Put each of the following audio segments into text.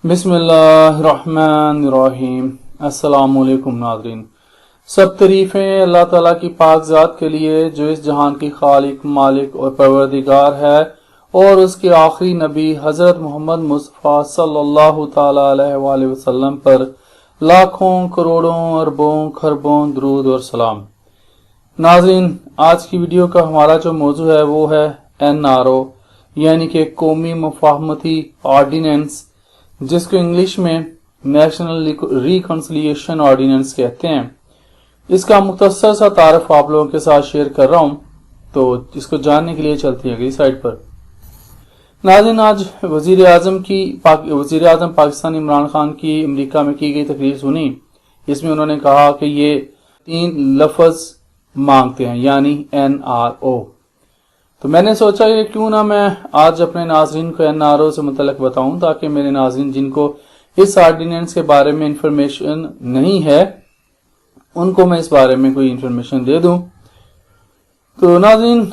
بسم اللہ الرحمن الرحیم۔ السلام علیکم ناظرین، سب تعریفیں اللہ تعالیٰ کی پاک ذات کے لیے جو اس جہان کی خالق، مالک اور پروردگار ہے، اور اس کے آخری نبی حضرت محمد مصطفیٰ صلی اللہ تعالیٰ علیہ وآلہ وسلم پر لاکھوں کروڑوں اربوں خربوں درود اور سلام۔ ناظرین، آج کی ویڈیو کا ہمارا جو موضوع ہے وہ ہے NRO یعنی کہ قومی مفاہمتی آرڈیننس، جس کو انگلش میں نیشنل ریکنسیلیشن آرڈیننس کہتے ہیں۔ اس کا مختصر سا تعارف آپ لوگوں کے ساتھ شیئر کر رہا ہوں، تو اس کو جاننے کے لیے چلتے ہیں اگلی سائٹ پر۔ ناظرین، آج وزیر اعظم پاکستانی عمران خان کی امریکہ میں کی گئی تقریر سنی۔ اس میں انہوں نے کہا کہ یہ 3 لفظ مانگتے ہیں، یعنی NRO۔ تو میں نے سوچا کہ کیوں نہ میں آج اپنے ناظرین کو NRO سے متعلق بتاؤں، تاکہ میرے ناظرین جن کو اس آرڈیننس کے بارے میں انفارمیشن نہیں ہے ان کو میں اس بارے میں کوئی انفارمیشن دے دوں۔ تو ناظرین،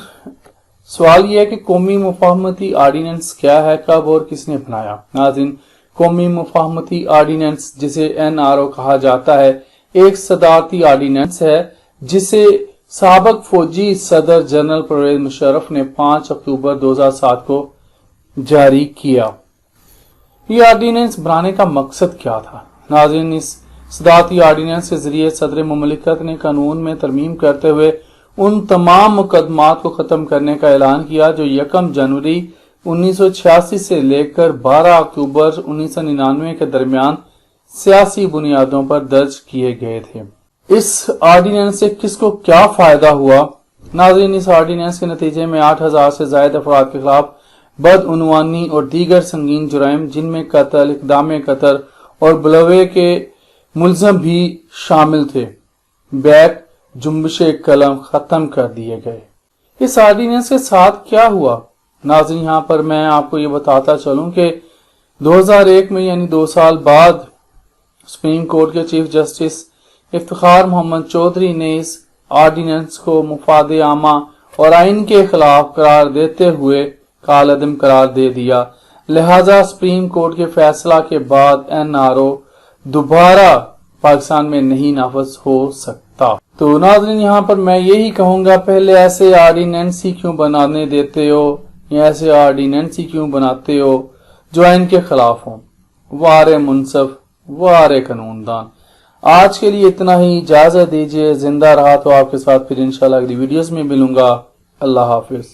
سوال یہ ہے کہ قومی مفاہمتی آرڈیننس کیا ہے، کب اور کس نے بنایا؟ ناظرین، قومی مفاہمتی آرڈیننس جسے NRO کہا جاتا ہے ایک صدارتی آرڈیننس ہے جسے سابق فوجی صدر جنرل پرویز مشرف نے 5 اکتوبر 2007 کو جاری کیا۔ یہ آرڈیننس بنانے کا مقصد کیا تھا؟ ناظرین، اس صدارتی آرڈیننس کے ذریعے صدر مملکت نے قانون میں ترمیم کرتے ہوئے ان تمام مقدمات کو ختم کرنے کا اعلان کیا جو 1 جنوری 1986 سے لے کر 12 اکتوبر 1999 کے درمیان سیاسی بنیادوں پر درج کیے گئے تھے۔ اس آرڈیننس سے کس کو کیا فائدہ ہوا؟ ناظرین، اس آرڈیننس کے نتیجے میں 8000 سے زائد افراد کے خلاف بدعنوانی اور دیگر سنگین جرائم، جن میں قتل، اقدام قتل اور بلوے کے ملزم بھی شامل تھے، بیک جنبش قلم ختم کر دیے گئے۔ اس آرڈیننس کے ساتھ کیا ہوا؟ ناظرین، یہاں پر میں آپ کو یہ بتاتا چلوں کہ 2001 میں یعنی 2 سال بعد سپریم کورٹ کے چیف جسٹس افتخار محمد چودھری نے اس آرڈیننس کو مفاد عامہ اور آئین کے خلاف قرار دیتے ہوئے کالعدم قرار دے دیا۔ لہذا سپریم کورٹ کے فیصلہ کے بعد NRO دوبارہ پاکستان میں نہیں نافذ ہو سکتا۔ تو ناظرین، یہاں پر میں یہی کہوں گا، پہلے ایسے آرڈیننس ہی کیوں بنانے دیتے ہو، یا ایسے آرڈیننس ہی کیوں بناتے ہو جو آئین کے خلاف ہوں؟ وار منصف، وار قانون دان۔ آج کے لیے اتنا ہی، اجازت دیجیے، زندہ رہا تو آپ کے ساتھ پھر انشاءاللہ اگلی ویڈیوز میں ملوں گا۔ اللہ حافظ۔